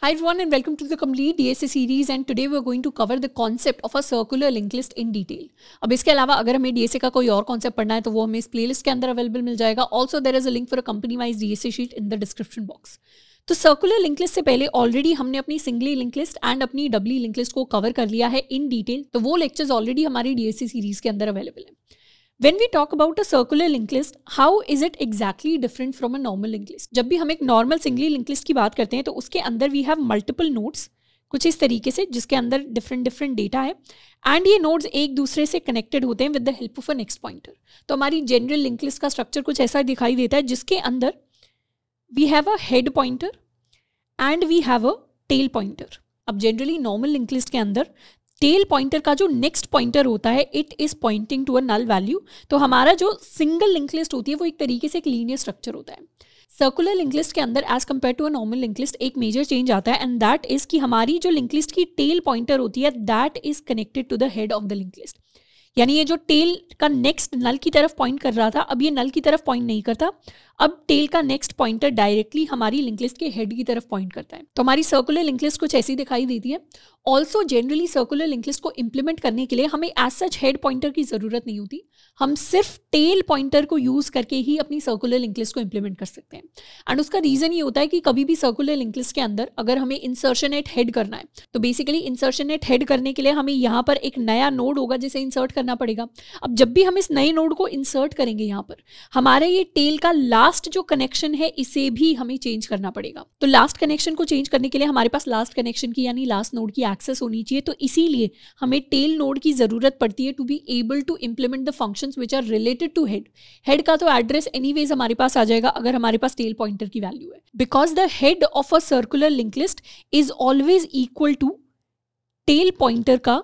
Hi everyone and welcome to the complete DSA series and today we are going to cover the concept of a circular linked list in detail. अब इसके अलावा अगर हमें DSA का कोई और concept पढ़ना है तो वो हमें इस प्लेलिस्ट के अंदर अवेलेबल मिल जाएगा. Also there is a link for a company wise DSA sheet in the description box. तो सर्कुलर लिंक लिस्ट से पहले ऑलरेडी हमने अपनी सिंगली लिंक लिस्ट एंड अपनी डबली लिंक लिस्ट को कवर कर लिया है इन डिटेल. तो वो लेक्चर्स ऑलरेडी हमारी DSA सीरीज के अंदर अवेलेबल है. When we talk about a circular linked list, how is it exactly different from a normal linked list? जब भी हम एक नॉर्मल सिंगली लिंक लिस्ट की बात करते हैं तो उसके अंदर वी हैव मल्टीपल नोड्स कुछ इस तरीके से जिसके अंदर डिफरेंट डेटा है एंड ये नोड्स एक दूसरे से कनेक्टेड होते हैं with the help of a next pointer. तो हमारी जनरल लिंक लिस्ट का स्ट्रक्चर कुछ ऐसा दिखाई देता है जिसके अंदर we have a head pointer and we have a tail pointer. अब जनरली नॉर्मल लिंक लिस्ट के अंदर टेल पॉइंटर का जो नेक्स्ट पॉइंटर होता है it is pointing to a null value. तो हमारा जो सिंगल लिंक लिस्ट होती है वो एक तरीके से एक लीनियर स्ट्रक्चर होता है. सर्कुलर लिंक लिस्ट के अंदर as compare to a normal link list एक मेजर चेंज आता है एंड दैट इज कि हमारी जो लिंक लिस्ट की टेल पॉइंटर होती है that is connected to the head of the link list. यानी ये जो टेल का नेक्स्ट नल की तरफ पॉइंट कर रहा था अब ये नल की तरफ पॉइंट नहीं करता. अब टेल का नेक्स्ट पॉइंटर डायरेक्टली हमारी लिंक लिस्ट के हेड की तरफ पॉइंट करता है. तो हमारी सर्कुलर लिंक लिस्ट कुछ ऐसी दिखाई देती है. Also generally circular link list को इंप्लीमेंट करने के लिए हमें एज सच हेड पॉइंटर की जरूरत नहीं होती. हम सिर्फ टेल पॉइंटर को यूज करके ही अपनी सर्कुलर लिंक लिस्ट को इंप्लीमेंट कर सकते हैं. एंड उसका रीजन ये होता है कि कभी भी सर्कुलर लिंक लिस्ट के अंदर अगर हमें इंसर्शन एट हेड करना है तो बेसिकली इंसर्शन एट हेड करने के लिए हमें यहाँ पर एक नया नोड होगा जिसे इंसर्ट करना पड़ेगा. अब जब भी हम इस नए नोड को इंसर्ट करेंगे यहाँ पर हमारे ये टेल का लास्ट जो कनेक्शन है इसे भी हमें चेंज करना पड़ेगा. तो लास्ट कनेक्शन को चेंज करने के लिए हमारे पास लास्ट कनेक्शन की यानी लास्ट नोड की एक्सेस होनी चाहिए. तो इसीलिए हमें टेल नोड की जरूरत पड़ती है to be able to implement the functions which are related to head. Head का तो एड्रेस एनीवेज हमारे पास आ जाएगा अगर हमारे पास टेल पॉइंटर की वैल्यू है. Because the head of a circular link list is always equal to tail pointer का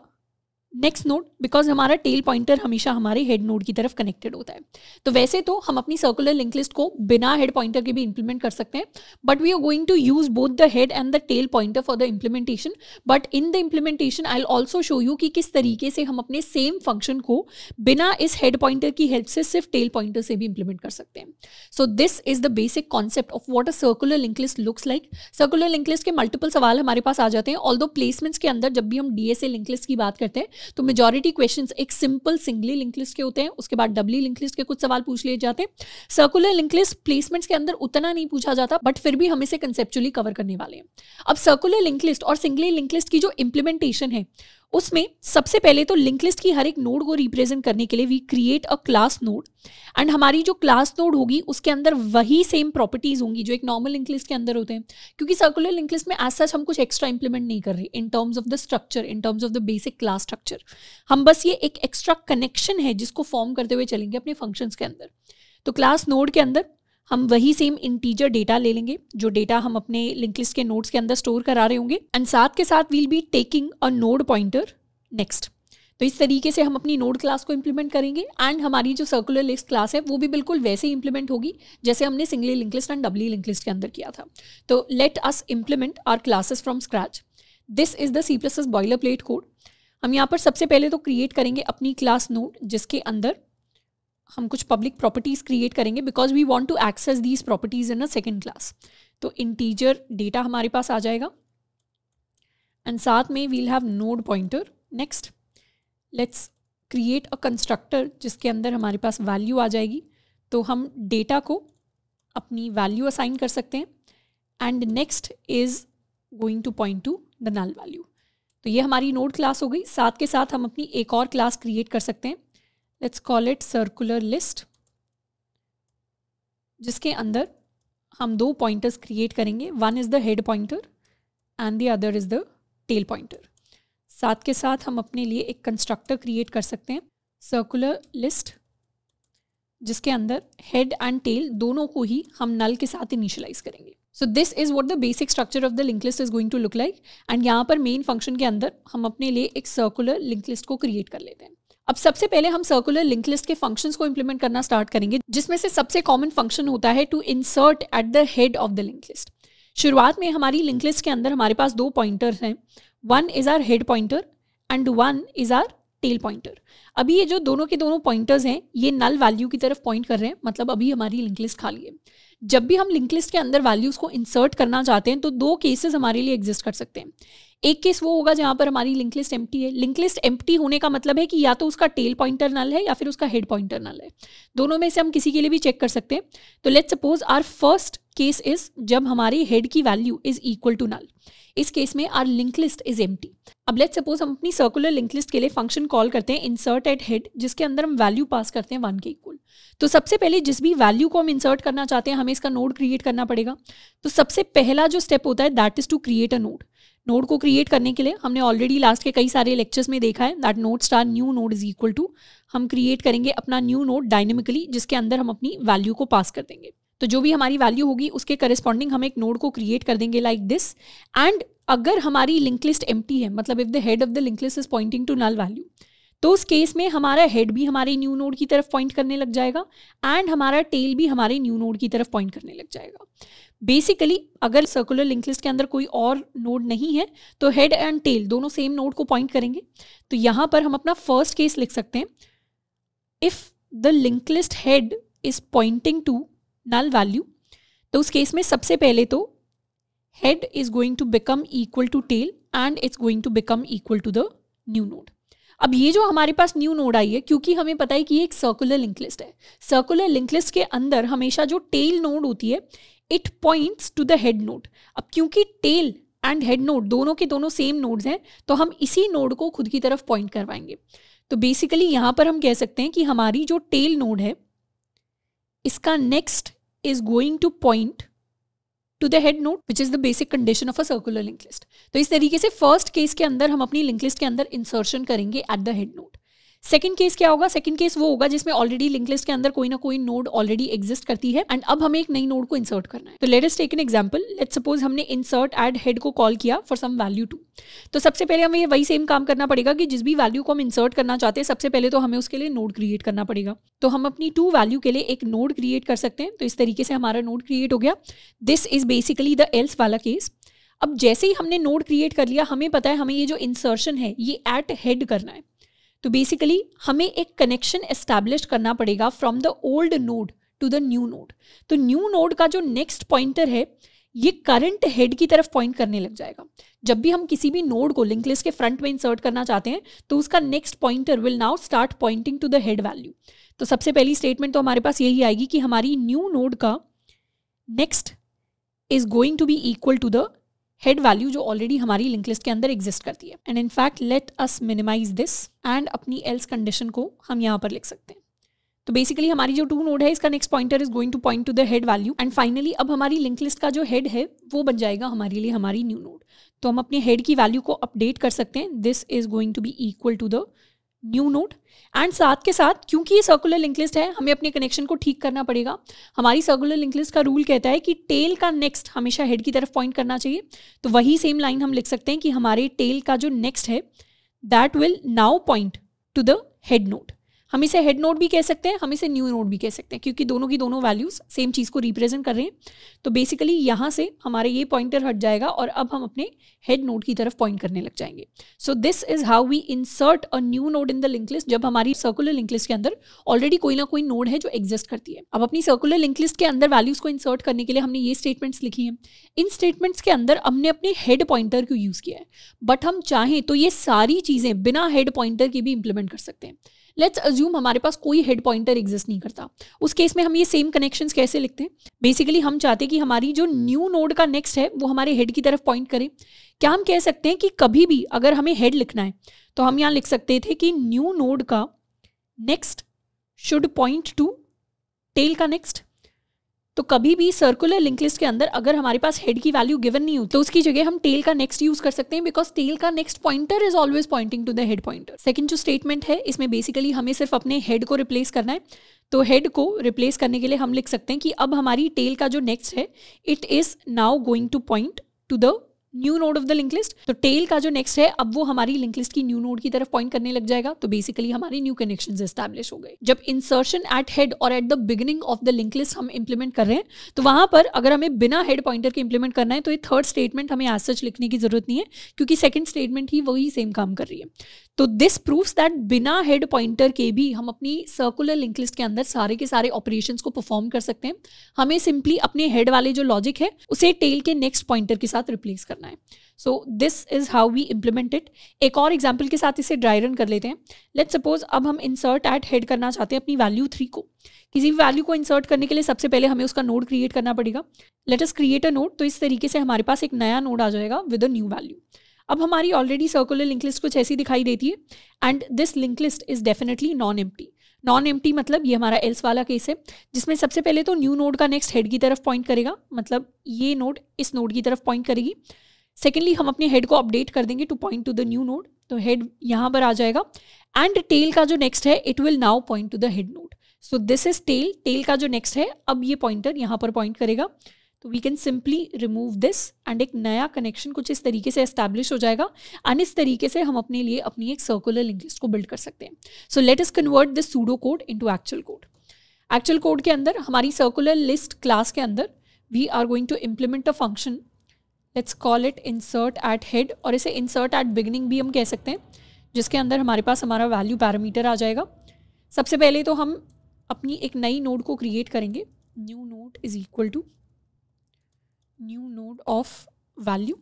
नेक्स्ट नोड बिकॉज हमारा टेल पॉइंटर हमेशा हमारे हेड नोड की तरफ कनेक्टेड होता है. तो वैसे तो हम अपनी सर्कुलर लिंक लिस्ट को बिना हेड पॉइंटर के भी इंप्लीमेंट कर सकते हैं but we are going to use both the head and the tail pointer for the implementation. But in the implementation I will also show you कि किस तरीके से हम अपने सेम फंक्शन को बिना इस हेड पॉइंटर की हेल्प से सिर्फ टेल पॉइंटर से भी इंप्लीमेंट कर सकते हैं. सो this is the basic concept of what a circular link list looks like. Circular link list के मल्टीपल सवाल हमारे पास आ जाते हैं. ऑल्दो प्लेसमेंट्स के अंदर जब भी हम DSA लिंक लिस्ट की बात करते हैं तो मेजॉरिटी क्वेश्चंस एक सिंपल सिंगली लिंक लिस्ट के होते हैं. उसके बाद डबली लिंक लिस्ट के कुछ सवाल पूछ लिए जाते हैं. सर्कुलर लिंक लिस्ट प्लेसमेंट्स के अंदर उतना नहीं पूछा जाता बट फिर भी हम इसे कंसेप्चुअली कवर करने वाले हैं. अब सर्कुलर लिंक लिस्ट और सिंगली लिंक लिस्ट की जो इंप्लीमेंटेशन है उसमें सबसे पहले तो लिंक लिस्ट की हर एक नोड को रिप्रेजेंट करने के लिए we create a class node and हमारी जो क्लास नोड होगी उसके अंदर वही सेम प्रॉपर्टीज होंगी जो एक नॉर्मल लिंक लिस्ट के अंदर होते हैं. क्योंकि सर्कुलर लिंक लिस्ट में एज सच हम कुछ एक्स्ट्रा इंप्लीमेंट नहीं कर रहे in terms of the structure, in terms of the basic class structure. हम बस ये एक एक्स्ट्रा कनेक्शन है जिसको फॉर्म करते हुए चलेंगे अपने फंक्शंस के अंदर. तो क्लास नोड के अंदर हम वही सेम इंटीजर डेटा ले लेंगे जो डेटा हम अपने लिंक लिस्ट के नोड्स के अंदर स्टोर करा रहे होंगे एंड साथ के साथ we'll be taking a node pointer next. तो इस तरीके से हम अपनी नोड क्लास को इंप्लीमेंट करेंगे एंड हमारी जो सर्कुलर लिस्ट क्लास है वो भी बिल्कुल वैसे ही इंप्लीमेंट होगी जैसे हमने singly link list and doubly link list के अंदर किया था. तो let us implement our classes from scratch. This is the C++ boilerplate code. हम यहाँ पर सबसे पहले तो क्रिएट करेंगे अपनी क्लास नोड जिसके अंदर हम कुछ पब्लिक प्रॉपर्टीज क्रिएट करेंगे because we want to access these properties in a second class. तो इंटीजर डेटा हमारे पास आ जाएगा एंड साथ में we'll have node pointer next. Let's create a constructor जिसके अंदर हमारे पास वैल्यू आ जाएगी. तो हम डेटा को अपनी वैल्यू असाइन कर सकते हैं and next is going to point to the null value. तो ये हमारी नोड क्लास हो गई. साथ के साथ हम अपनी एक और क्लास क्रिएट कर सकते हैं. Let's call it circular list जिसके अंदर हम दो पॉइंटर्स क्रिएट करेंगे. One is the head pointer and the other is the tail pointer. साथ के साथ हम अपने लिए एक कंस्ट्रक्टर क्रिएट कर सकते हैं सर्कुलर लिस्ट जिसके अंदर हेड एंड टेल दोनों को ही हम नल के साथ इनिशियलाइज करेंगे. So this is what the basic structure of the link list is going to look like. And यहाँ पर मेन फंक्शन के अंदर हम अपने लिए एक सर्कुलर लिंक लिस्ट को क्रिएट कर लेते हैं. अब सबसे पहले हम सर्कुलर लिंक लिस्ट के फंक्शंस को इंप्लीमेंट करना स्टार्ट करेंगे जिसमें से सबसे कॉमन फंक्शन होता है to insert at the head of the link list. शुरुआत में हमारी लिंक लिस्ट के अंदर हमारे पास दो पॉइंटर्स हैं. One is our head pointer and one is our tail pointer. अभी ये जो दोनों के दोनों पॉइंटर्स हैं ये नल वैल्यू की तरफ पॉइंट कर रहे हैं, मतलब अभी हमारी लिंक लिस्ट खाली है। जब भी हम लिंक लिस्ट के अंदर वैल्यूज को इंसर्ट करना चाहते हैं तो दो केसेस हमारे लिए एग्जिस्ट कर सकते हैं। एक केस वो होगा जहां पर हमारी लिंक लिस्ट एम्प्टी है। लिंक लिस्ट एम्प्टी होने का मतलब है कि या तो उसका टेल पॉइंटर नल है या फिर उसका हेड पॉइंटर नल है। दोनों में से हम किसी के लिए भी चेक कर सकते हैं। तो let's suppose our first case is जब हमारी हेड की value is equal to null. इस केस में our link list is empty. अब लेट्स सपोज हम अपनी सर्कुलर लिंक लिस्ट के लिए फंक्शन कॉल करते हैं इंसर्ट एट हेड, जिसके अंदर हम वैल्यू पास करते हैं 1 के इक्वल। तो सबसे पहले जिस भी वैल्यू को हम इंसर्ट करना चाहते हैं हमें इसका नोड क्रिएट करना पड़ेगा। तो सबसे पहला जो स्टेप होता है that is to create a node. Node को क्रिएट करने के लिए हमने ऑलरेडी लास्ट के कई सारे लेक्चर्स में देखा है that node star new node is equal to, हम क्रिएट करेंगे अपना न्यू नोड डायनेमिकली, जिसके अंदर हम अपनी वैल्यू को पास कर देंगे। तो जो भी हमारी वैल्यू होगी उसके करस्पॉन्डिंग हम एक नोड को क्रिएट कर देंगे लाइक दिस। एंड अगर हमारी लिंक लिस्ट एम्प्टी है, मतलब if the head of the link list is pointing to null value, तो उस केस में हमारा हेड भी हमारे न्यू नोड की तरफ पॉइंट करने लग जाएगा एंड हमारा टेल भी हमारे न्यू नोड की तरफ पॉइंट करने लग जाएगा। बेसिकली अगर सर्कुलर लिंक लिस्ट के अंदर कोई और नोड नहीं है तो हेड एंड टेल दोनों सेम नोड को पॉइंट करेंगे। तो यहाँ पर हम अपना फर्स्ट केस लिख सकते हैं, if the link list head is pointing to null value, तो उस केस में सबसे पहले तो head is going to become equal to tail and it's going to become equal to the new node. अब ये जो हमारे पास न्यू नोड आई है, क्योंकि हमें पता है कि ये एक सर्कुलर लिंक लिस्ट है, सर्कुलर लिंक लिस्ट के अंदर हमेशा जो टेल नोड होती है it points to the head node. अब क्योंकि टेल एंड हेड नोड दोनों के दोनों सेम नोड्स हैं तो हम इसी नोड को खुद की तरफ पॉइंट करवाएंगे। तो बेसिकली यहाँ पर हम कह सकते हैं कि हमारी जो टेल नोड है इसका next is going to point to the head node, which is the basic condition of a circular linked list. तो इस तरीके से फर्स्ट केस के अंदर हम अपनी लिंक लिस्ट के अंदर इंसर्शन करेंगे eight the head node. Second case क्या होगा? सेकंड केस वो होगा जिसमें ऑलरेडी लिंक लिस्ट के अंदर कोई ना कोई नोड ऑलरेडी एग्जिस्ट करती है एंड अब हमें एक नई नोड को इंसर्ट करना है। तो let us take an example. Let's suppose हमने इंसर्ट एट हेड को कॉल किया फॉर सम वैल्यू 2। तो सबसे पहले हमें वही सेम काम करना पड़ेगा कि जिस भी वैल्यू को हम इंसर्ट करना चाहते हैं सबसे पहले तो हमें उसके लिए नोड क्रिएट करना पड़ेगा। तो हम अपनी 2 वैल्यू के लिए एक नोड क्रिएट कर सकते हैं। तो इस तरीके से हमारा नोड क्रिएट हो गया। This is basically the L's वाला केस। अब जैसे ही हमने नोड क्रिएट कर लिया हमें पता है हमें ये जो इंसर्शन है ये एट हेड करना है। तो बेसिकली हमें एक कनेक्शन एस्टैब्लिश करना पड़ेगा from the old node to the new node. तो न्यू नोड का जो नेक्स्ट पॉइंटर है ये करंट हेड की तरफ पॉइंट करने लग जाएगा। जब भी हम किसी भी नोड को लिंक लिस्ट के फ्रंट में इंसर्ट करना चाहते हैं तो उसका next pointer will now start pointing to the head value. तो सबसे पहली स्टेटमेंट तो हमारे पास यही आएगी कि हमारी न्यू नोड का next is going to be equal to the head value जो ऑलरेडी हमारी लिंक लिस्ट के अंदर एग्जिस्ट करती है। And in fact let us minimize this and अपनी एल्स कंडीशन को हम यहाँ पर लिख सकते हैं। तो बेसिकली हमारी जो 2 नोड है इसका next pointer is going to point to the head value and finally अब हमारी लिंक लिस्ट का जो हेड है वो बन जाएगा हमारे लिए हमारी न्यू नोड। तो हम अपने हेड की वैल्यू को अपडेट कर सकते हैं। This is going to be equal to the new node and साथ के साथ क्योंकि ये सर्कुलर लिंक लिस्ट है हमें अपने कनेक्शन को ठीक करना पड़ेगा। हमारी सर्कुलर लिंक लिस्ट का रूल कहता है कि टेल का नेक्स्ट हमेशा हेड की तरफ पॉइंट करना चाहिए। तो वही सेम लाइन हम लिख सकते हैं कि हमारे टेल का जो नेक्स्ट है that will now point to the head node. हम इसे हेड नोड भी कह सकते हैं, हम इसे न्यू नोड भी कह सकते हैं क्योंकि दोनों की दोनों वैल्यूज सेम चीज़ को रिप्रेजेंट कर रहे हैं। तो बेसिकली यहाँ से हमारे ये पॉइंटर हट जाएगा और अब हम अपने हेड नोड की तरफ पॉइंट करने लग जाएंगे। So this is how we insert a new node in the link list जब हमारी सर्कुलर लिंक लिस्ट के अंदर ऑलरेडी कोई ना कोई नोड है जो एग्जिस्ट करती है। अब अपनी सर्कुलर लिंक लिस्ट के अंदर वैल्यूज को इंसर्ट करने के लिए हमने ये स्टेटमेंट्स लिखी हैं। इन स्टेटमेंट्स के अंदर हमने अपने हेड पॉइंटर को यूज़ किया है, बट हम चाहें तो ये सारी चीज़ें बिना हेड पॉइंटर के भी इंप्लीमेंट कर सकते हैं। लेट्स अज्यूम हमारे पास कोई हेड पॉइंटर एग्जिस्ट नहीं करता। उस केस में हम ये सेम कनेक्शंस कैसे लिखते हैं? बेसिकली हम चाहते हैं कि हमारी जो न्यू नोड का नेक्स्ट है वो हमारे हेड की तरफ पॉइंट करे। क्या हम कह सकते हैं कि कभी भी अगर हमें हेड लिखना है तो हम यहाँ लिख सकते थे कि न्यू नोड का next should point to tail का नेक्स्ट। तो कभी भी सर्कुलर लिंक लिस्ट के अंदर अगर हमारे पास हेड की वैल्यू गिवन नहीं हो तो उसकी जगह हम टेल का नेक्स्ट यूज कर सकते हैं बिकॉज टेल का next pointer is always pointing to the head pointer. Second जो स्टेटमेंट है इसमें बेसिकली हमें सिर्फ अपने हेड को रिप्लेस करना है। तो हेड को रिप्लेस करने के लिए हम लिख सकते हैं कि अब हमारी टेल का जो नेक्स्ट है it is now going to point to the new node of the link list, तो टेल का जो नेक्स्ट है अब वो हमारी लिंक लिस्ट की न्यू नोड की तरफ पॉइंट करने लग जाएगा, तो बेसिकली हमारी न्यू कनेक्शंस एस्टैब्लिश हो गए। जब इंसर्शन एट हेड और at the beginning of the link list हम इंप्लीमेंट कर रहे हैं, तो वहां पर अगर हमें बिना हेड पॉइंटर के इंप्लीमेंट करना है तो ये थर्ड स्टेटमेंट हमें एज सच लिखने की जरूरत नहीं है, क्योंकि सेकंड स्टेटमेंट ही वही सेम काम कर रही है। तो दिस प्रूव्स दैट बिना हेड पॉइंटर के भी हम अपनी सर्कुलर लिंक लिस्ट के अंदर सारे के सारे ऑपरेशंस को परफॉर्म कर सकते हैं। हमें सिंपली अपने हेड वाले जो लॉजिक है उसे टेल के नेक्स्ट पॉइंटर के साथ रिप्लेस करना है। So this is how we implement it. एक और एग्जाम्पल के साथ इसे ड्राई रन कर लेते हैं। लेट्स सपोज अब हम इंसर्ट एट हेड करना चाहते हैं अपनी वैल्यू 3 को। किसी भी वैल्यू को इंसर्ट करने के लिए सबसे पहले हमें उसका नोड क्रिएट करना पड़ेगा। Late us create a node. तो इस तरीके से हमारे पास एक नया नोड आ जाएगा विद अ न्यू वैल्यू। अब हमारी ऑलरेडी सर्कुलर लिंक लिस्ट कुछ ऐसी दिखाई देती है, and this link list is definitely non empty. Non empty मतलब ये हमारा एल्स वाला केस है, जिसमें सबसे पहले तो न्यू नोड का नेक्स्ट हेड की तरफ पॉइंट करेगा, मतलब ये नोड इस नोड की तरफ पॉइंट करेगी। सेकेंडली हम अपने हेड को अपडेट कर देंगे to point to the new node, तो हेड यहाँ पर आ जाएगा, एंड टेल का जो नेक्स्ट है it will now point to the head node. So this is tail. Tail का जो नेक्स्ट है अब ये पॉइंटर यहाँ पर पॉइंट करेगा, तो we can simply remove this and एक नया कनेक्शन कुछ इस तरीके से एस्टैब्लिश हो जाएगा, एंड इस तरीके से हम अपने लिए अपनी एक सर्कुलर लिंक लिस्ट को बिल्ड कर सकते हैं। So let us convert this pseudo code into actual code. Actual code के अंदर हमारी सर्कुलर लिस्ट क्लास के अंदर we are going to implement a function, let's call it insert at head, और इसे इंसर्ट एट बिगिनिंग भी हम कह सकते हैं, जिसके अंदर हमारे पास हमारा वैल्यू पैरामीटर आ जाएगा। सबसे पहले तो हम अपनी एक नई नोड को क्रिएट करेंगे। New node is equal to new node of value.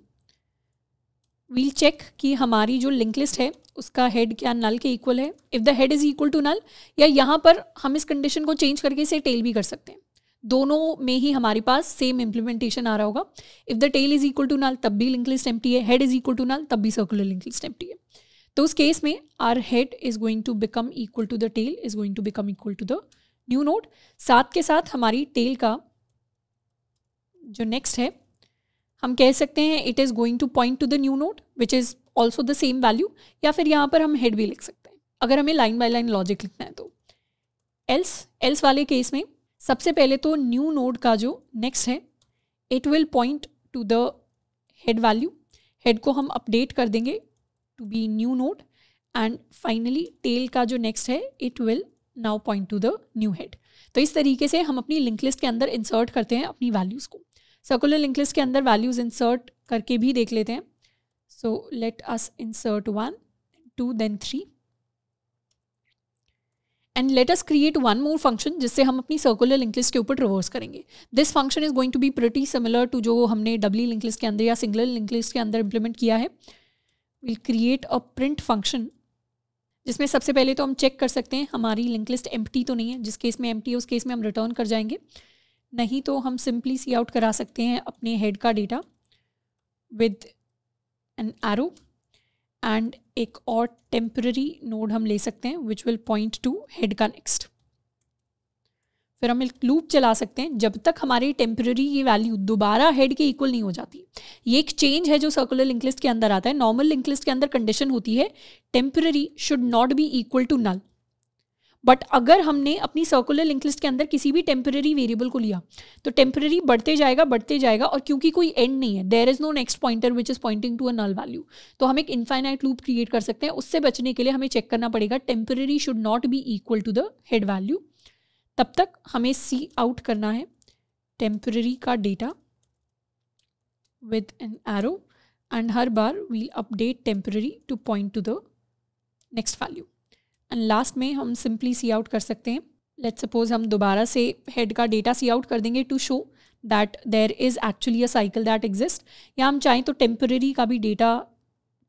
We'll check कि हमारी जो लिंक लिस्ट है उसका हेड क्या नल के इक्वल है। If the head is equal to null, या यहाँ पर हम इस कंडीशन को चेंज करके इसे टेल भी कर सकते हैं, दोनों में ही हमारे पास सेम इम्प्लीमेंटेशन आ रहा होगा। If the tail is equal to null तब भी लिंक लिस्ट एम्प्टी है, head is equal to null तब भी सर्कुलर लिंक लिस्ट एम्प्टी है। तो उस केस में our head is going to become equal to the tail is going to become equal to the new node. साथ के साथ हमारी टेल का जो नेक्स्ट है हम कह सकते हैं it is going to point to the new node which is also the same value, या फिर यहाँ पर हम हेड भी लिख सकते हैं अगर हमें लाइन बाय लाइन लॉजिक लिखना है तो। एल्स वाले केस में सबसे पहले तो न्यू नोड का जो नेक्स्ट है it will point to the head value. Head को हम अपडेट कर देंगे to be new node, and finally tail का जो नेक्स्ट है it will now point to the new head. तो इस तरीके से हम अपनी लिंक लिस्ट के अंदर इंसर्ट करते हैं अपनी वैल्यूज़ को। सर्कुलर लिंक लिस्ट के अंदर वैल्यूज़ इंसर्ट करके भी देख लेते हैं। So let us insert 1, 2 then 3, and let us create one more function जिससे हम अपनी सर्कुलर लिंक लिस्ट के ऊपर ट्रवर्स करेंगे। This function is going to be pretty similar to जो हमने डबली लिंक लिस्ट के अंदर या सिंगल लिंक लिस्ट के अंदर इंप्लीमेंट किया है। Will create a print function जिसमें सबसे पहले तो हम चेक कर सकते हैं हमारी लिंक लिस्ट एम्प्टी तो नहीं है। जिस केस में एम्प्टी है उस केस में हम रिटर्न कर जाएंगे, नहीं तो हम सिंपली सी आउट करा सकते हैं अपने हेड का data with an arrow, and एक और टेम्पररी नोड हम ले सकते हैं which will point to head का नेक्स्ट। फिर हम एक लूप चला सकते हैं जब तक हमारी टेम्पररी ये वैल्यू दोबारा हेड के इक्वल नहीं हो जाती। ये एक चेंज है जो सर्कुलर लिंक लिस्ट के अंदर आता है। नॉर्मल लिंक लिस्ट के अंदर कंडीशन होती है temporary should not be equal to null, but अगर हमने अपनी सर्कुलर लिंक लिस्ट के अंदर किसी भी टेम्पररी वेरिएबल को लिया तो टेम्पररी बढ़ते जाएगा, और क्योंकि कोई एंड नहीं है, there is no next pointer which is pointing to a null value, तो हम एक इनफाइनाइट लूप क्रिएट कर सकते हैं। उससे बचने के लिए हमें चेक करना पड़ेगा temporary should not be equal to the head value. तब तक हमें सी आउट करना है टेम्पररी का data with an arrow, and हर बार we'll update temporary to point to the next value. And last में हम सिंपली सी आउट कर सकते हैं। लेट्स सपोज हम दोबारा से हेड का डेटा सी आउट कर देंगे to show that there is actually a cycle that exist, या हम चाहें तो टेम्पररी का भी डेटा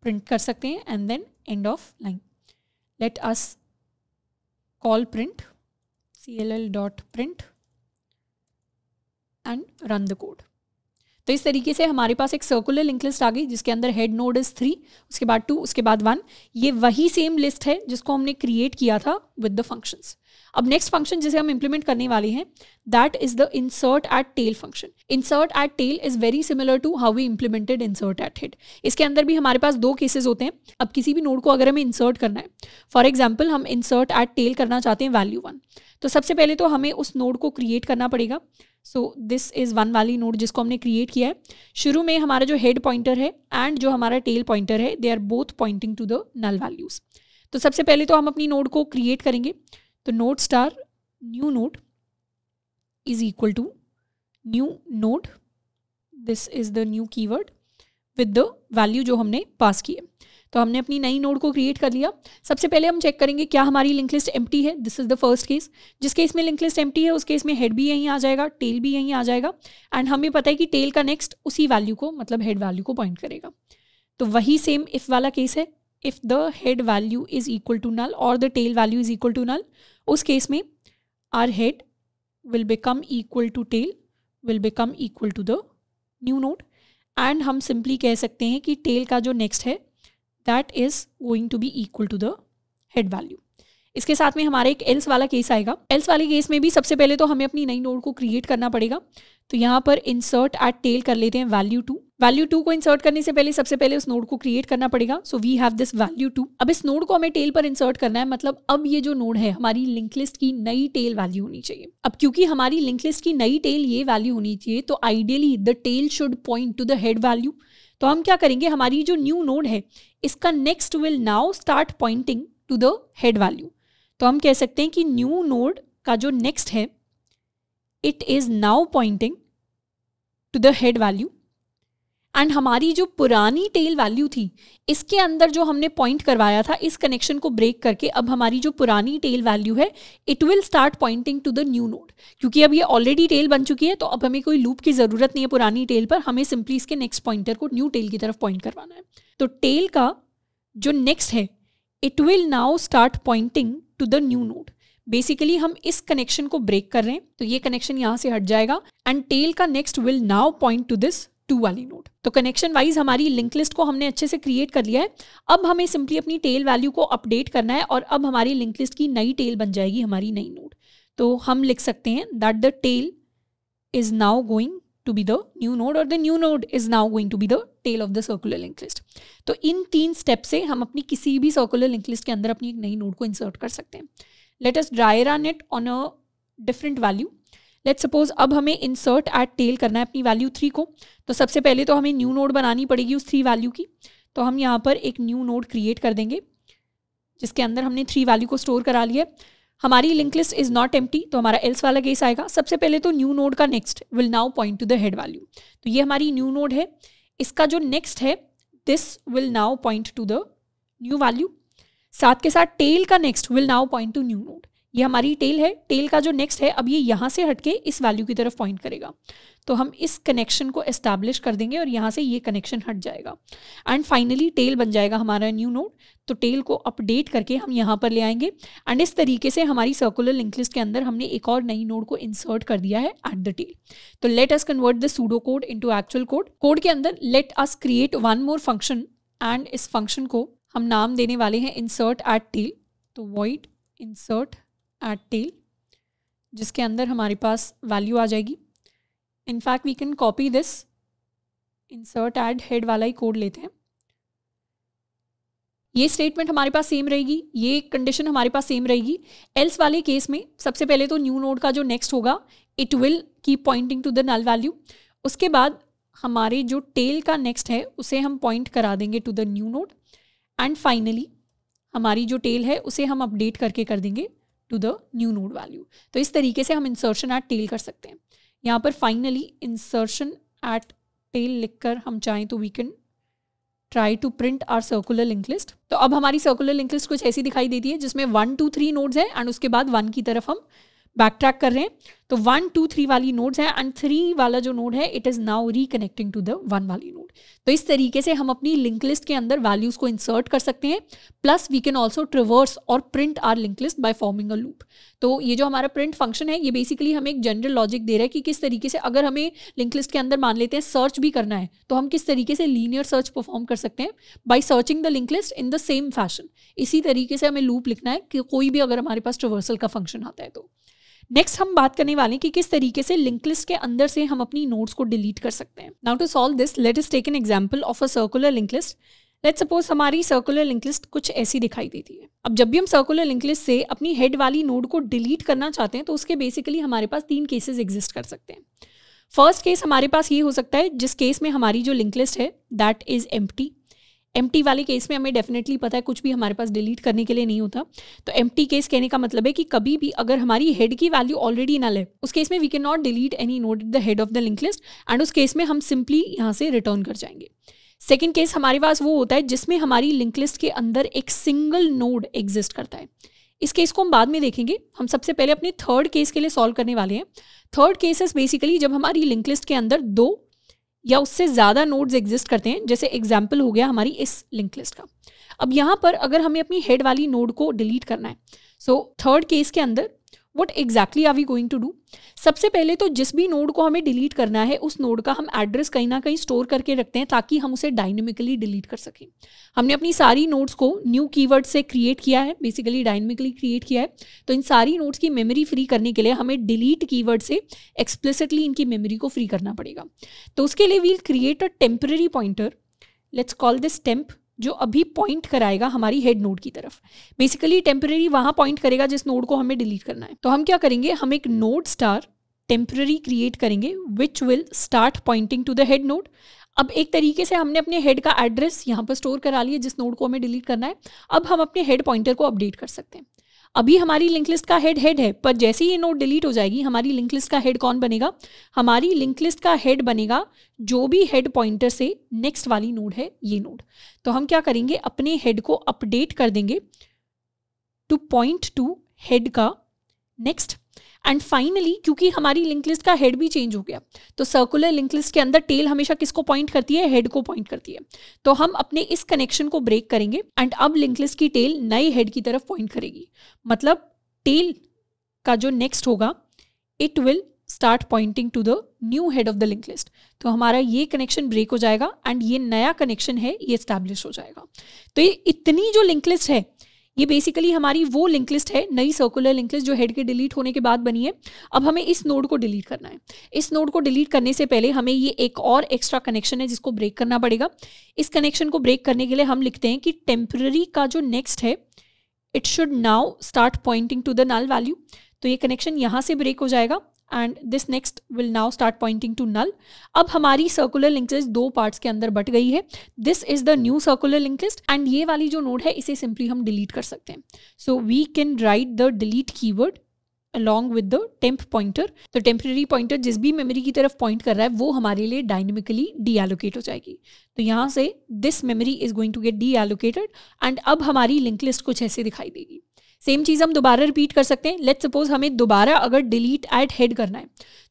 प्रिंट कर सकते हैं and then end of line. Let us call print cll.print and run the code. तो इस तरीके से हमारे पास एक सर्कुलर लिंक लिस्ट आ गई जिसके अंदर हेड नोड इज 3, उसके बाद 2, उसके बाद 1। ये वही सेम लिस्ट है जिसको हमने क्रिएट किया था विद द फंक्शंस। अब नेक्स्ट फंक्शन जिसे हम इंप्लीमेंट करने वाले हैं that is the insert at tail function. Insert at tail is very similar to how we implemented insert at head. इसके अंदर भी हमारे पास 2 केसेस होते हैं। अब किसी भी नोड को अगर हमें इंसर्ट करना है, फॉर एग्जाम्पल हम इंसर्ट एट टेल करना चाहते हैं वैल्यू 1, तो सबसे पहले तो हमें उस नोड को क्रिएट करना पड़ेगा सो दिस इज़ वन वाली नोड जिसको हमने क्रिएट किया है। शुरू में हमारा जो हेड पॉइंटर है एंड जो हमारा टेल पॉइंटर है, they are both pointing to the null values. तो सबसे पहले तो हम अपनी नोड को क्रिएट करेंगे। तो node star new node is equal to new node, this is the new keyword with the value जो हमने पास की है। तो हमने अपनी नई नोड को क्रिएट कर लिया। सबसे पहले हम चेक करेंगे क्या हमारी लिंक लिस्ट एम्प्टी है। This is the first case. जिस केस में लिंक लिस्ट एम्प्टी है उस केस में हेड भी यहीं आ जाएगा, टेल भी यहीं आ जाएगा, एंड हमें पता है कि टेल का नेक्स्ट उसी वैल्यू को मतलब हेड वैल्यू को पॉइंट करेगा। तो वही सेम इफ वाला केस है। If the head value is equal to null और the tail value is equal to null, उस केस में our head will become equal to tail will become equal to the new node, and हम simply कह सकते हैं कि tail का जो नेक्स्ट है that is going to be equal to the head value. इसके साथ में हमारा एक एल्स वाला केस आएगा। एल्स वाले केस में भी सबसे पहले तो हमें अपनी नई नोड को क्रिएट करना पड़ेगा। तो यहाँ पर इंसर्ट एट टेल कर लेते हैं वैल्यू 2। वैल्यू 2 को इंसर्ट करने से पहले सबसे पहले उस नोड को क्रिएट करना पड़ेगा। So we have this value 2। अब इस नोड को हमें टेल पर इंसर्ट करना है, मतलब अब ये जो नोड है हमारी लिंक लिस्ट की नई टेल वैल्यू होनी चाहिए। अब क्योंकि हमारी लिंक लिस्ट की नई टेल ये वैल्यू होनी चाहिए, तो ideally the tail should point to the head value. तो हम क्या करेंगे, हमारी जो न्यू नोड है इसका next will now start pointing to the head value. तो हम कह सकते हैं कि न्यू नोड का जो नेक्स्ट है it is now pointing to the head value, and हमारी जो पुरानी टेल वैल्यू थी इसके अंदर जो हमने पॉइंट करवाया था, इस कनेक्शन को ब्रेक करके अब हमारी जो पुरानी टेल वैल्यू है it will start pointing to the new node. क्योंकि अब ये ऑलरेडी टेल बन चुकी है तो अब हमें कोई लूप की ज़रूरत नहीं है पुरानी टेल पर, हमें सिंपली इसके नेक्स्ट पॉइंटर को न्यू टेल की तरफ पॉइंट करवाना है। तो टेल का जो नेक्स्ट है it will now start pointing to the new node. Basically हम इस कनेक्शन को ब्रेक कर रहे हैं, तो ये कनेक्शन यहाँ से हट जाएगा एंड टेल का next will now point to this 2 वाली नोड। तो कनेक्शन वाइज हमारी लिंक लिस्ट को हमने अच्छे से क्रिएट कर लिया है। अब हमें सिंपली अपनी टेल वैल्यू को अपडेट करना है और अब हमारी लिंक लिस्ट की नई टेल बन जाएगी हमारी नई नोड। तो हम लिख सकते हैं that the tail is now going to be the new node और the new node is now going to be the tail of the circular linked list। तो इन 3 स्टेप से हम अपनी किसी भी सर्कुलर लिंक लिस्ट के अंदर अपनी एक नई नोड को इंसर्ट कर सकते हैं। Let us dry run it on a different value. Let's suppose अब हमें इंसर्ट एट टेल करना है अपनी वैल्यू 3 को। तो सबसे पहले तो हमें न्यू नोड बनानी पड़ेगी उस 3 वैल्यू की। तो हम यहाँ पर एक न्यू नोड क्रिएट कर देंगे जिसके अंदर हमने 3 वैल्यू को स्टोर करा लिया। हमारी link list is not empty, तो हमारा एल्स वाला केस आएगा। सबसे पहले तो न्यू नोड का next will now point to the head value. तो ये हमारी न्यू नोड है, इसका जो नेक्स्ट है this will now point to the new value. साथ के साथ टेल का next will now point to new node. ये हमारी टेल है, टेल का जो नेक्स्ट है अब ये यहाँ से हटके इस वैल्यू की तरफ पॉइंट करेगा। तो हम इस कनेक्शन को एस्टैब्लिश कर देंगे और यहाँ से ये कनेक्शन हट जाएगा एंड फाइनली टेल बन जाएगा हमारा न्यू नोड। तो टेल को अपडेट करके हम यहाँ पर ले आएंगे एंड इस तरीके से हमारी सर्कुलर लिंक लिस्ट के अंदर हमने एक और नई नोड को इंसर्ट कर दिया है एट द टेल। तो let us convert the pseudo code into actual code. Code के अंदर let us create one more function and इस फंक्शन को हम नाम देने वाले हैं इंसर्ट एट टेल। तो वॉइड इंसर्ट एट टेल जिसके अंदर हमारे पास वैल्यू आ जाएगी। In fact we can copy this, insert at head वाला ही कोड लेते हैं। ये स्टेटमेंट हमारे पास सेम रहेगी, ये कंडीशन हमारे पास सेम रहेगी। एल्स वाले केस में सबसे पहले तो न्यू नोड का जो नेक्स्ट होगा it will keep pointing to the null value. उसके बाद हमारे जो टेल का नेक्स्ट है उसे हम पॉइंट करा देंगे to the new node and finally हमारी जो टेल है उसे हम अपडेट करके कर देंगे to the new node value. तो इस तरीके से हम इंसर्शन एट टेल कर सकते हैं। यहाँ पर फाइनली इंसर्शन एट टेल लिखकर हम चाहें तो we can try to print our circular link list. तो अब हमारी सर्कुलर लिंक लिस्ट कुछ ऐसी दिखाई देती है जिसमें 1 2 3 नोड्स हैं एंड उसके बाद 1 की तरफ हम बैक ट्रैक कर रहे हैं। तो 1 2 3 वाली नोड्स हैं एंड 3 वाला जो नोड है it is now reconnecting to the 1 वाली नोड। तो इस तरीके से हम अपनी लिंक लिस्ट के अंदर वैल्यूज़ को इंसर्ट कर सकते हैं। Plus we can also traverse और print our link list by forming a loop. तो ये जो हमारा प्रिंट फंक्शन है ये बेसिकली हमें एक जनरल लॉजिक दे रहा है कि किस तरीके से अगर हमें लिंक लिस्ट के अंदर मान लेते हैं सर्च भी करना है तो हम किस तरीके से लीनियर सर्च परफॉर्म कर सकते हैं by searching the link list in the same fashion. इसी तरीके से हमें लूप लिखना है कि कोई भी अगर हमारे पास ट्रिवर्सल का फंक्शन आता है तो। नेक्स्ट हम बात करने वाले हैं कि किस तरीके से लिंक लिस्ट के अंदर से हम अपनी नोड्स को डिलीट कर सकते हैं। Now to solve this let us take an example of a circular link list. Let's suppose हमारी सर्कुलर लिंक लिस्ट कुछ ऐसी दिखाई देती है। अब जब भी हम सर्कुलर लिंक लिस्ट से अपनी हेड वाली नोड को डिलीट करना चाहते हैं तो उसके बेसिकली हमारे पास 3 केसेस एग्जिस्ट कर सकते हैं। फर्स्ट केस हमारे पास ये हो सकता है जिस केस में हमारी जो लिंक लिस्ट है दैट इज एम्प्टी वाले केस में हमें डेफिनेटली पता है कुछ भी हमारे पास डिलीट करने के लिए नहीं होता। तो एम्प्टी केस कहने का मतलब है कि कभी भी अगर हमारी हेड की वैल्यू ऑलरेडी नल है, उस केस में we can not delete any node at the head of the link list, and उस केस में हम सिंपली यहाँ से रिटर्न कर जाएंगे। सेकेंड केस हमारे पास वो होता है जिसमें हमारी लिंक लिस्ट के अंदर एक सिंगल नोड एग्जिस्ट करता है। इस केस को हम बाद में देखेंगे, हम सबसे पहले अपने थर्ड केस के लिए सॉल्व करने वाले हैं। थर्ड केस इज बेसिकली जब हमारी लिंक लिस्ट के अंदर 2 या उससे ज़्यादा नोड्स एग्जिस्ट करते हैं, जैसे एग्जाम्पल हो गया हमारी इस लिंक लिस्ट का। अब यहाँ पर अगर हमें अपनी हेड वाली नोड को डिलीट करना है, सो थर्ड केस के अंदर what exactly are we going to do? सबसे पहले तो जिस भी नोड को हमें डिलीट करना है उस नोड का हम एड्रेस कहीं ना कहीं स्टोर करके रखते हैं ताकि हम उसे डायनेमिकली डिलीट कर सकें। हमने अपनी सारी नोड्स को न्यू कीवर्ड से क्रिएट किया है, बेसिकली डायनेमिकली क्रिएट किया है। तो इन सारी नोड्स की मेमोरी फ्री करने के लिए हमें डिलीट कीवर्ड से एक्सप्लिसिटली इनकी मेमोरी को फ्री करना पड़ेगा। तो उसके लिए we'll create a temporary pointer, let's call this temp, जो अभी पॉइंट कराएगा हमारी हेड नोड की तरफ। बेसिकली टेम्पररी वहां पॉइंट करेगा जिस नोड को हमें डिलीट करना है। तो हम क्या करेंगे, हम एक नोड स्टार टेम्पररी क्रिएट करेंगे which will start pointing to the head node. अब एक तरीके से हमने अपने हेड का एड्रेस यहाँ पर स्टोर करा लिया जिस नोड को हमें डिलीट करना है। अब हम अपने हेड पॉइंटर को अपडेट कर सकते हैं। अभी हमारी लिंक लिस्ट का हेड है, पर जैसे ही ये नोड डिलीट हो जाएगी हमारी लिंक लिस्ट का हेड कौन बनेगा? हमारी लिंक लिस्ट का हेड बनेगा जो भी हेड पॉइंटर से नेक्स्ट वाली नोड है, ये नोड। तो हम क्या करेंगे, अपने हेड को अपडेट कर देंगे टू पॉइंट टू हेड का नेक्स्ट। एंड फाइनली क्योंकि हमारी लिंक लिस्ट का हेड भी चेंज हो गया, तो सर्कुलर लिंक लिस्ट के अंदर टेल हमेशा किसको पॉइंट करती है? हेड को पॉइंट करती है। तो हम अपने इस कनेक्शन को ब्रेक करेंगे एंड अब लिंक लिस्ट की टेल नए हेड की तरफ पॉइंट करेगी। मतलब टेल का जो नेक्स्ट होगा it will start pointing to the new head of the link list. तो हमारा ये कनेक्शन ब्रेक हो जाएगा एंड ये नया कनेक्शन है ये एस्टैब्लिश हो जाएगा। तो ये इतनी जो लिंक लिस्ट है ये बेसिकली हमारी वो लिंक लिस्ट है, नई सर्कुलर लिंक लिस्ट जो हेड के डिलीट होने के बाद बनी है। अब हमें इस नोड को डिलीट करना है। इस नोड को डिलीट करने से पहले हमें ये एक और एक्स्ट्रा कनेक्शन है जिसको ब्रेक करना पड़ेगा। इस कनेक्शन को ब्रेक करने के लिए हम लिखते हैं कि टेम्पररी का जो नेक्स्ट है it should now start pointing to the null value. तो ये कनेक्शन यहाँ से ब्रेक हो जाएगा and this next will now start pointing to null. अब हमारी सर्कुलर लिंक लिस्ट 2 पार्ट्स के अंदर बट गई है। This is the new circular link list and ये वाली जो नोड है इसे सिंपली हम डिलीट कर सकते हैं। So we can write the delete keyword along with the temp pointer. तो टेम्पररी पॉइंटर जिस भी मेमोरी की तरफ पॉइंट कर रहा है वो हमारे लिए डायनेमिकली डीएलोकेट हो जाएगी। तो यहाँ से this memory is going to get deallocated and अब हमारी लिंक लिस्ट कुछ ऐसे दिखाई देगी। सेम चीज़ हम दोबारा रिपीट कर सकते हैं। लेट्स सपोज हमें दोबारा अगर डिलीट एट हेड करना है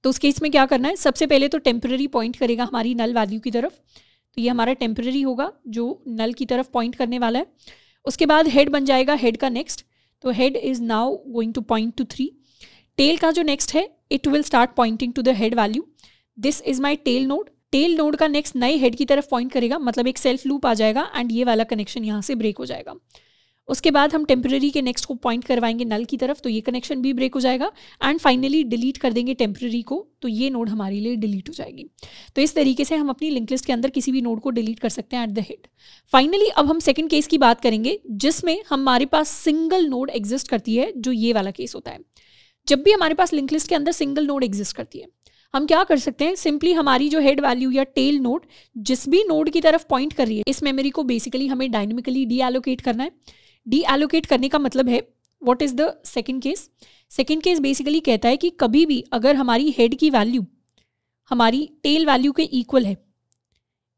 तो उस केस में क्या करना है, सबसे पहले तो टेम्पररी पॉइंट करेगा हमारी नल वैल्यू की तरफ। तो ये हमारा टेम्पररी होगा जो नल की तरफ पॉइंट करने वाला है। उसके बाद हेड बन जाएगा हेड का नेक्स्ट। तो head is now going to point to 3। Tail का जो नेक्स्ट है it will start pointing to the head value. This is my tail node. Tail node का नेक्स्ट नए हेड की तरफ पॉइंट करेगा, मतलब एक सेल्फ लूप आ जाएगा एंड ये वाला कनेक्शन यहाँ से ब्रेक हो जाएगा। उसके बाद हम टेम्पररी के नेक्स्ट को पॉइंट करवाएंगे नल की तरफ, तो ये कनेक्शन भी ब्रेक हो जाएगा एंड फाइनली डिलीट कर देंगे टेम्पररी को, तो ये नोड हमारे लिए डिलीट हो जाएगी। तो इस तरीके से हम अपनी लिंक लिस्ट के अंदर किसी भी नोड को डिलीट कर सकते हैं एट द हेड। फाइनली अब हम सेकंड केस की बात करेंगे जिसमें हमारे पास सिंगल नोड एग्जिस्ट करती है, जो ये वाला केस होता है। जब भी हमारे पास लिंक लिस्ट के अंदर सिंगल नोड एग्जिस्ट करती है हम क्या कर सकते हैं, सिंपली हमारी जो हेड वैल्यू या टेल नोड जिस भी नोड की तरफ पॉइंट कर रही है इस मेमोरी को बेसिकली हमें डायनेमिकली डीएलोकेट करना है। डीएलोकेट करने का मतलब है what is the second case? Second case basically कहता है कि कभी भी अगर हमारी हेड की वैल्यू हमारी टेल वैल्यू के इक्वल है,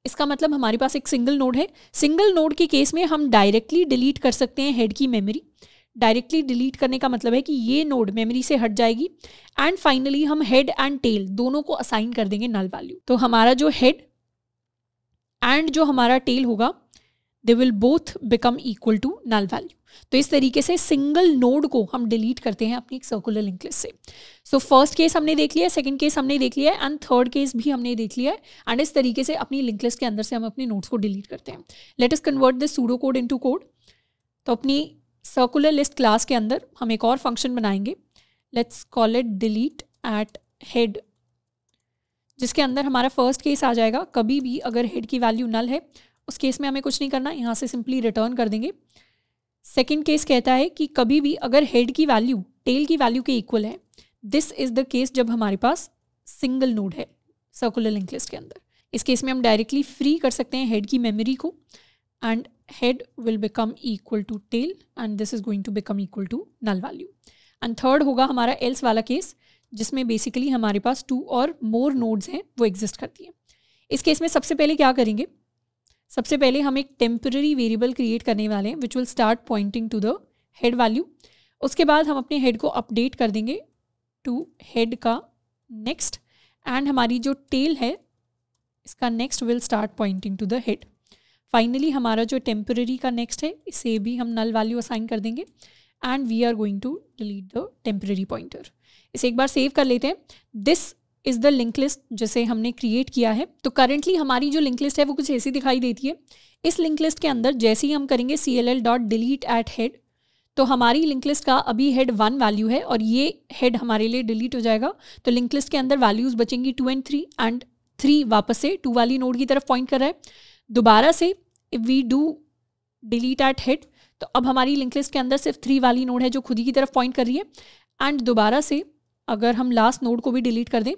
इसका मतलब हमारे पास एक सिंगल नोड है। सिंगल नोड के केस में हम डायरेक्टली डिलीट कर सकते हैं हेड की मेमोरी। डायरेक्टली डिलीट करने का मतलब है कि ये नोड मेमोरी से हट जाएगी एंड फाइनली हम हेड एंड टेल दोनों को असाइन कर देंगे नल वैल्यू। तो हमारा जो हेड एंड जो हमारा टेल होगा they will both become equal to null value. तो इस तरीके से सिंगल नोड को हम डिलीट करते हैं अपनी एक सर्कुलर लिंक लिस्ट से। सो फर्स्ट केस हमने देख लिया है, सेकंड केस हमने देख लिया है एंड थर्ड केस भी हमने देख लिया है एंड इस तरीके से अपनी लिंक लिस्ट के अंदर से हम अपनी नोड्स को डिलीट करते हैं। Late us convert this pseudo code into code. तो अपनी सर्कुलर लिस्ट क्लास के अंदर हम एक और फंक्शन बनाएंगे, let's call it delete eight head, जिसके अंदर हमारा फर्स्ट केस आ जाएगा कभी भी अगर हेड की वैल्यू नल है उस केस में हमें कुछ नहीं करना, यहाँ से सिंपली रिटर्न कर देंगे। सेकंड केस कहता है कि कभी भी अगर हेड की वैल्यू टेल की वैल्यू के इक्वल है, दिस इज द केस जब हमारे पास सिंगल नोड है, सर्कुलर लिंक लिस्ट के अंदर। इस केस में हम डायरेक्टली फ्री कर सकते हैं हेड की मेमोरी को and head will become equal to tail and this is going to become equal to null value. And third होगा हमारा एल्स वाला केस, जिसमें बेसिकली हमारे पास 2 और मोर नोड्स हैं वो एग्जिस्ट करती है। इस केस में सबसे पहले क्या करेंगे, सबसे पहले हम एक टेम्पररी वेरिएबल क्रिएट करने वाले हैं which will start pointing to the head value. उसके बाद हम अपने हेड को अपडेट कर देंगे टू हेड का नेक्स्ट एंड हमारी जो टेल है इसका next will start pointing to the head. Finally हमारा जो टेम्पररी का नेक्स्ट है इसे भी हम नल वैल्यू असाइन कर देंगे and we are going to delete the temporary pointer. इसे एक बार सेव कर लेते हैं। This is the link list जिसे हमने क्रिएट किया है। तो करंटली हमारी जो लिंक लिस्ट है वो कुछ ऐसी दिखाई देती है। इस लिंक लिस्ट के अंदर जैसे ही हम करेंगे cll.delete@head तो हमारी लिंक लिस्ट का अभी हेड 1 वैल्यू है और ये हेड हमारे लिए डिलीट हो जाएगा। तो लिंक लिस्ट के अंदर वैल्यूज़ बचेंगी 2 and 3 एंड 3 वापस से 2 वाली नोड की तरफ पॉइंट कर रहा है। दोबारा से इफ वी डू delete@head तो अब हमारी लिंक लिस्ट के अंदर सिर्फ 3 वाली नोड है जो खुद ही की तरफ पॉइंट कर रही है। एंड दोबारा से अगर हम लास्ट नोड को भी डिलीट कर दें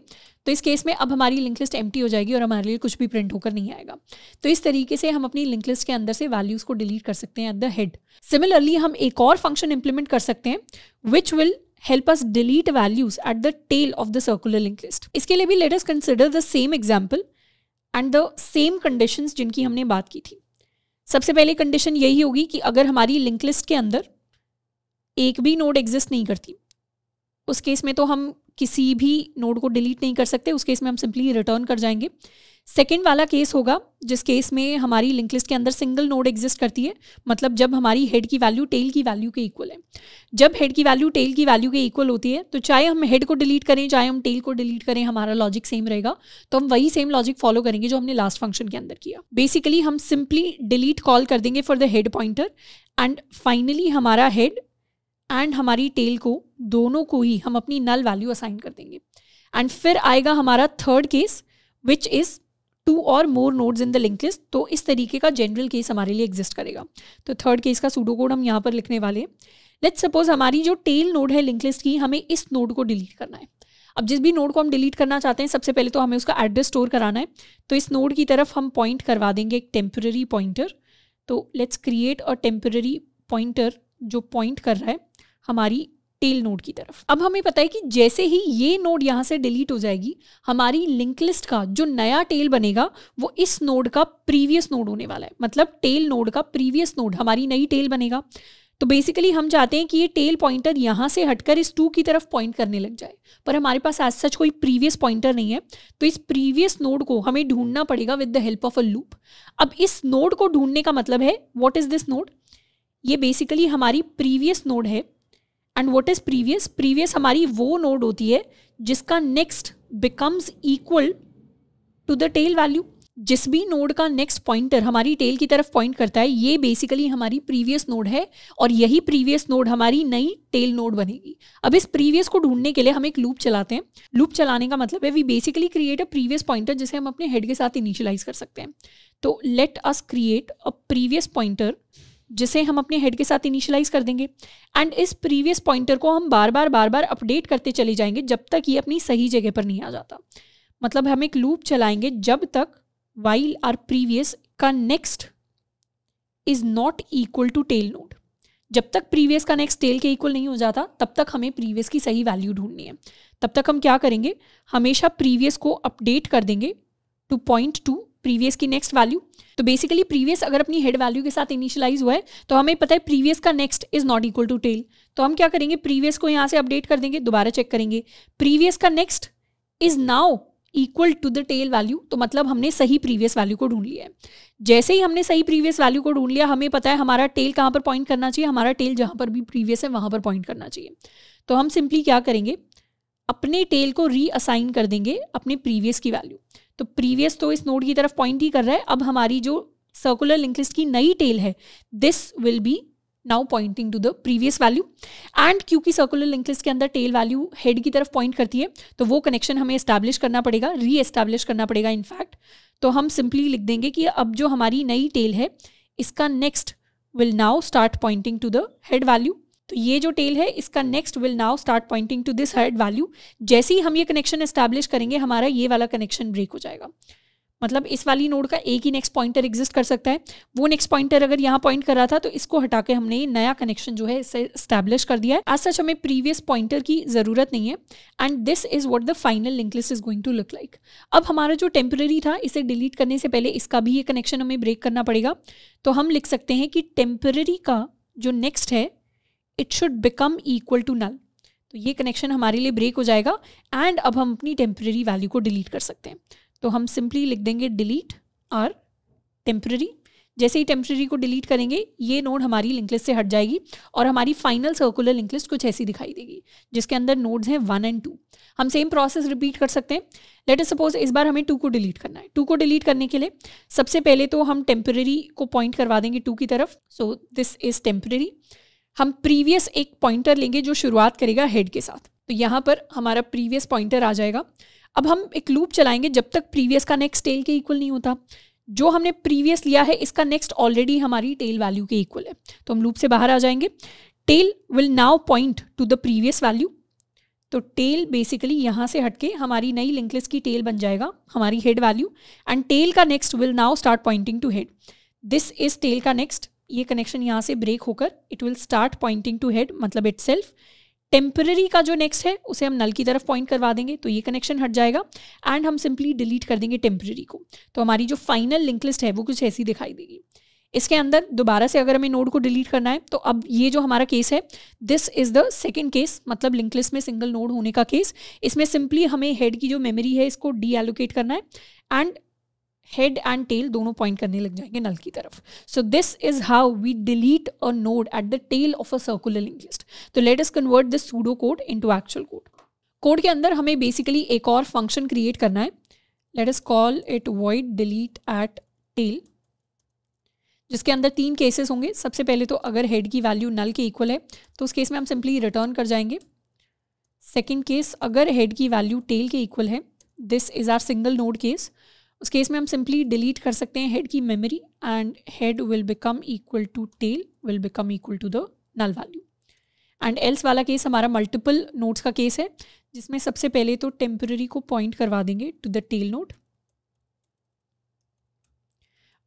तो इस केस में अब हमारी लिंक लिस्ट एम्प्टी हो जाएगी और हमारे लिए कुछ भी प्रिंट होकर नहीं आएगा। तो इस तरीके से हम अपनी लिंक लिस्ट के अंदर से वैल्यूज़ को डिलीट कर सकते हैं एट द हेड। सिमिलरली हम एक और फंक्शन इंप्लीमेंट कर सकते हैं which will help us delete values at the tail of the circular link list. इसके लिए भी let us consider the same example and the same conditions जिनकी हमने बात की थी। सबसे पहले कंडीशन यही होगी कि अगर हमारी लिंक लिस्ट के अंदर एक भी नोड एग्जिस्ट नहीं करती उस केस में तो हम किसी भी नोड को डिलीट नहीं कर सकते, उस केस में हम सिंपली रिटर्न कर जाएंगे। सेकेंड वाला केस होगा जिस केस में हमारी लिंक लिस्ट के अंदर सिंगल नोड एग्जिस्ट करती है, मतलब जब हमारी हेड की वैल्यू टेल की वैल्यू के इक्वल है। जब हेड की वैल्यू टेल की वैल्यू के इक्वल होती है तो चाहे हम हेड को डिलीट करें चाहे हम टेल को डिलीट करें हमारा लॉजिक सेम रहेगा। तो हम वही सेम लॉजिक फॉलो करेंगे जो हमने लास्ट फंक्शन के अंदर किया। बेसिकली हम सिंपली डिलीट कॉल कर देंगे for the head pointer and finally हमारा हेड एंड हमारी टेल को दोनों को ही हम अपनी नल वैल्यू असाइन कर देंगे। एंड फिर आएगा हमारा थर्ड केस विच इज़ 2 और more nodes in the link list. तो इस तरीके का जनरल केस हमारे लिए एग्जिस्ट करेगा। तो थर्ड केस का सूडो कोड हम यहाँ पर लिखने वाले हैं। लेट्स सपोज हमारी जो टेल नोड है लिंक लिस्ट की, हमें इस नोड को डिलीट करना है। अब जिस भी नोड को हम डिलीट करना चाहते हैं सबसे पहले तो हमें उसका एड्रेस स्टोर कराना है। तो इस नोड की तरफ हम पॉइंट करवा देंगे एक टेम्पररी पॉइंटर। तो let's create a temporary pointer जो पॉइंट कर रहा है हमारी टेल नोड की तरफ। अब हमें पता है कि जैसे ही ये नोड यहाँ से डिलीट हो जाएगी हमारी लिंक लिस्ट का जो नया टेल बनेगा वो इस नोड का प्रीवियस नोड होने वाला है। मतलब टेल नोड का प्रीवियस नोड हमारी नई टेल बनेगा। तो बेसिकली हम चाहते हैं कि ये टेल पॉइंटर यहाँ से हटकर इस 2 की तरफ पॉइंट करने लग जाए, पर हमारे पास एज सच कोई प्रीवियस पॉइंटर नहीं है। तो इस प्रीवियस नोड को हमें ढूंढना पड़ेगा with the help of a loop. अब इस नोड को ढूंढने का मतलब है व्हाट इज दिस नोड, ये बेसिकली हमारी प्रीवियस नोड है। And what is previous, previous हमारी वो नोड होती है जिसका next becomes equal to the tail value. जिस भी नोड का नेक्स्ट पॉइंटर हमारी टेल की तरफ पॉइंट करता है ये बेसिकली हमारी प्रीवियस नोड है और यही प्रीवियस नोड हमारी नई टेल नोड बनेगी। अब इस प्रीवियस को ढूंढने के लिए हम एक लूप चलाते हैं। लूप चलाने का मतलब है we basically create a previous pointer जिसे हम अपने हेड के साथ इनिशियलाइज कर सकते हैं। तो let us create a previous pointer जिसे हम अपने हेड के साथ इनिशियलाइज कर देंगे। एंड इस प्रीवियस पॉइंटर को हम बार बार अपडेट करते चले जाएंगे जब तक ये अपनी सही जगह पर नहीं आ जाता। मतलब हम एक लूप चलाएंगे जब तक while our previous का next is not equal to tail node। जब तक previous का next tail के equal नहीं हो जाता तब तक हमें previous की सही value ढूंढनी है। तब तक हम क्या करेंगे, हमेशा previous को update कर देंगे to point to previous की next value। तो basically previous अगर अपनी head value के साथ initialize हुआ है तो हमें पता है previous का next is not equal to tail। तो हम क्या करेंगे, previous को यहाँ से update कर देंगे, दोबारा check करेंगे previous का next is now equal to the tail value. तो मतलब हमने सही प्रीवियस वैल्यू को ढूंढ लिया है। जैसे ही हमने सही प्रीवियस वैल्यू को ढूंढ लिया हमें पता है हमारा टेल कहाँ पर पॉइंट करना चाहिए, हमारा टेल जहाँ पर भी प्रीवियस है वहाँ पर पॉइंट करना चाहिए। तो हम सिंपली क्या करेंगे, अपने टेल को रीअसाइन कर देंगे अपने प्रीवियस की वैल्यू। तो प्रीवियस तो इस नोड की तरफ पॉइंट ही कर रहा है। अब हमारी जो सर्कुलर लिंक लिस्ट की नई टेल है this will be now pointing to the previous value. And क्योंकि सर्कुलर लिंक लिस्ट के अंदर टेल वैल्यू हेड की तरफ पॉइंट करती है तो वो कनेक्शन हमें एस्टैब्लिश करना पड़ेगा, री एस्टैब्लिश करना पड़ेगा इनफैक्ट। तो हम सिंपली लिख देंगे कि अब जो हमारी नई टेल है इसका next will now start pointing to the head value. तो ये जो टेल है इसका next will now start pointing to this head value. जैसे ही हम ये कनेक्शन एस्टैब्लिश करेंगे हमारा ये वाला कनेक्शन ब्रेक हो जाएगा। मतलब इस वाली नोड का एक ही नेक्स्ट पॉइंटर एग्जिस्ट कर सकता है। वो नेक्स्ट पॉइंटर अगर यहाँ पॉइंट कर रहा था तो इसको हटा के हमने ये नया कनेक्शन जो है इसे एस्टैब्लिश कर दिया है। एज सच हमें प्रीवियस पॉइंटर की जरूरत नहीं है and this is what the final link list is going to look like. अब हमारा जो टेम्पररी था इसे डिलीट करने से पहले इसका भी ये कनेक्शन हमें ब्रेक करना पड़ेगा। तो हम लिख सकते हैं कि टेम्पररी का जो नेक्स्ट है it should become equal to null. तो ये कनेक्शन हमारे लिए ब्रेक हो जाएगा एंड अब हम अपनी टेम्पररी वैल्यू को डिलीट कर सकते हैं। तो हम सिंपली लिख देंगे डिलीट आर टेम्पररी। जैसे ही टेम्पररी को डिलीट करेंगे ये नोड हमारी लिंक लिस्ट से हट जाएगी और हमारी फाइनल सर्कुलर लिंक लिस्ट कुछ ऐसी दिखाई देगी जिसके अंदर नोड्स हैं 1 और 2। हम सेम प्रोसेस रिपीट कर सकते हैं। लेट अस सपोज इस बार हमें 2 को डिलीट करना है। 2 को डिलीट करने के लिए सबसे पहले तो हम टेम्पररी को पॉइंट करवा देंगे 2 की तरफ। So this is temporary. हम प्रीवियस एक पॉइंटर लेंगे जो शुरुआत करेगा हेड के साथ। तो यहाँ पर हमारा प्रीवियस पॉइंटर आ जाएगा। अब हम एक लूप चलाएंगे जब तक प्रीवियस का नेक्स्ट टेल के इक्वल नहीं होता। जो हमने प्रीवियस लिया है इसका नेक्स्ट ऑलरेडी हमारी टेल वैल्यू के इक्वल है। तो हम लूप से बाहर आ जाएंगे। Tail will now point to the previous value. तो टेल बेसिकली यहाँ से हटके हमारी नई लिंक लिस्ट की टेल बन जाएगा, हमारी हेड वैल्यू। एंड टेल का next will now start pointing to head. This is tail का नेक्स्ट। ये कनेक्शन यहाँ से ब्रेक होकर it will start pointing to head, मतलब इटसेल्फ। टेम्पररी का जो नेक्स्ट है उसे हम नल की तरफ पॉइंट करवा देंगे तो ये कनेक्शन हट जाएगा एंड हम सिंपली डिलीट कर देंगे टेम्पररी को। तो हमारी जो फाइनल लिंक लिस्ट है वो कुछ ऐसी दिखाई देगी। इसके अंदर दोबारा से अगर हमें नोड को डिलीट करना है तो अब ये जो हमारा केस है this is the second case, मतलब लिंक लिस्ट में सिंगल नोड होने का केस। इसमें सिंपली हमें हेड की जो मेमोरी है इसको डी एलोकेट करना है एंड हेड एंड टेल दोनों पॉइंट करने लग जाएंगे नल की तरफ। So this is how we delete a node at the tail of a circular link list. तो let us convert this pseudo code into actual code. Code के अंदर हमें बेसिकली एक और फंक्शन क्रिएट करना है। Late us call it void delete at tail, जिसके अंदर 3 केसेस होंगे। सबसे पहले तो अगर हेड की वैल्यू नल के इक्वल है तो उस केस में हम सिंपली रिटर्न कर जाएंगे। सेकेंड केस, अगर हेड की वैल्यू टेल के इक्वल है, this is our single node case. उस केस में हम सिंपली डिलीट कर सकते हैं हेड की memory and head will become equal to tail will become equal to the null value. And else वाला केस हमारा मल्टीपल नोड्स का केस है जिसमें सबसे पहले तो टेम्पररी को पॉइंट करवा देंगे टू द टेल नोड।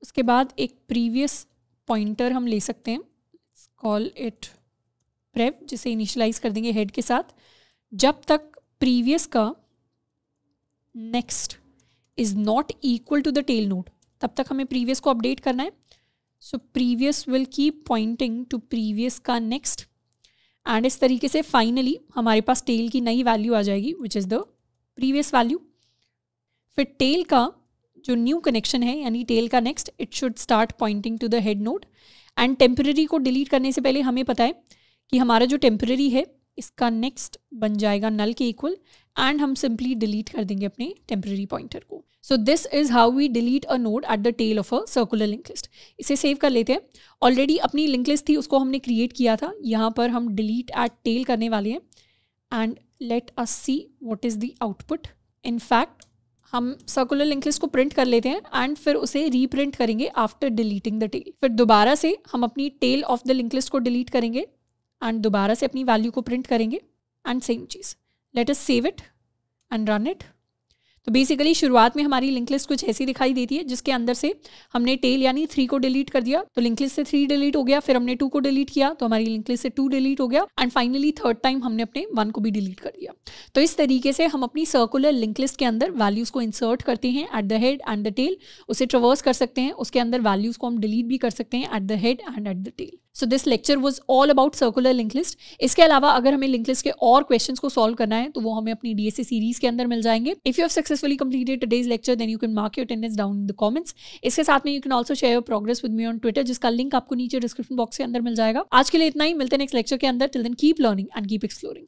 उसके बाद एक प्रीवियस पॉइंटर हम ले सकते हैं, कॉल इट प्रेप, जिसे इनिशियलाइज कर देंगे हेड के साथ। जब तक प्रीवियस का next is not equal to the tail node तब तक हमें प्रीवियस को अपडेट करना है। So previous will keep pointing to previous का नेक्स्ट एंड इस तरीके से फाइनली हमारे पास टेल की नई वैल्यू आ जाएगी which is the previous value. फिर टेल का जो न्यू कनेक्शन है यानी टेल का next, it should start pointing to the head node. And temporary को डिलीट करने से पहले हमें पता है कि हमारा जो टेम्पररी है इसका नेक्स्ट बन जाएगा नल के इक्वल एंड हम सिंपली डिलीट कर देंगे अपने टेम्पररी पॉइंटर को। So this is how we delete a node at the tail of a circular link list. इसे सेव कर लेते हैं। ऑलरेडी अपनी लिंक लिस्ट थी उसको हमने क्रिएट किया था, यहाँ पर हम डिलीट एट टेल करने वाले हैं and let us see what is the output. In fact हम सर्कुलर लिंक लिस्ट को प्रिंट कर लेते हैं एंड फिर उसे रीप्रिंट करेंगे आफ्टर डिलीटिंग द टेल। फिर दोबारा से हम अपनी tail of the link list को डिलीट करेंगे एंड दोबारा से अपनी वैल्यू को प्रिंट करेंगे एंड सेम चीज़। Let us save it and run it. तो बेसिकली शुरुआत में हमारी लिंक लिस्ट कुछ ऐसी दिखाई देती है जिसके अंदर से हमने टेल यानी 3 को डिलीट कर दिया तो लिंक लिस्ट से 3 डिलीट हो गया। फिर हमने 2 को डिलीट किया तो हमारी लिंक लिस्ट से 2 डिलीट हो गया एंड फाइनली थर्ड टाइम हमने अपने 1 को भी डिलीट कर दिया। तो इस तरीके से हम अपनी सर्कुलर लिंक लिस्ट के अंदर वैल्यूज़ को इंसर्ट करते हैं at the head and the tail. उसे ट्रवर्स कर सकते हैं, उसके अंदर वैल्यूज़ को हम डिलीट भी कर सकते हैं at the head and at the tail. So this lecture was all about circular link list. इसके अलावा अगर हमें लिंक लिस्ट के और क्वेश्चंस को सॉल्व करना है तो वो हमें अपनी DSA सीरीज के अंदर मिल जाएंगे। If you have successfully completed today's lecture then you can mark your attendance down in the comments. इसके साथ में you can also share your progress with me on Twitter, जिसका लिंक आपको नीचे डिस्क्रिप्शन बॉक्स के अंदर मिल जाएगा। आज के लिए इतना ही, मिलते हैं नेक्स्ट लेक्चर के अंदर। Till then keep learning and keep exploring.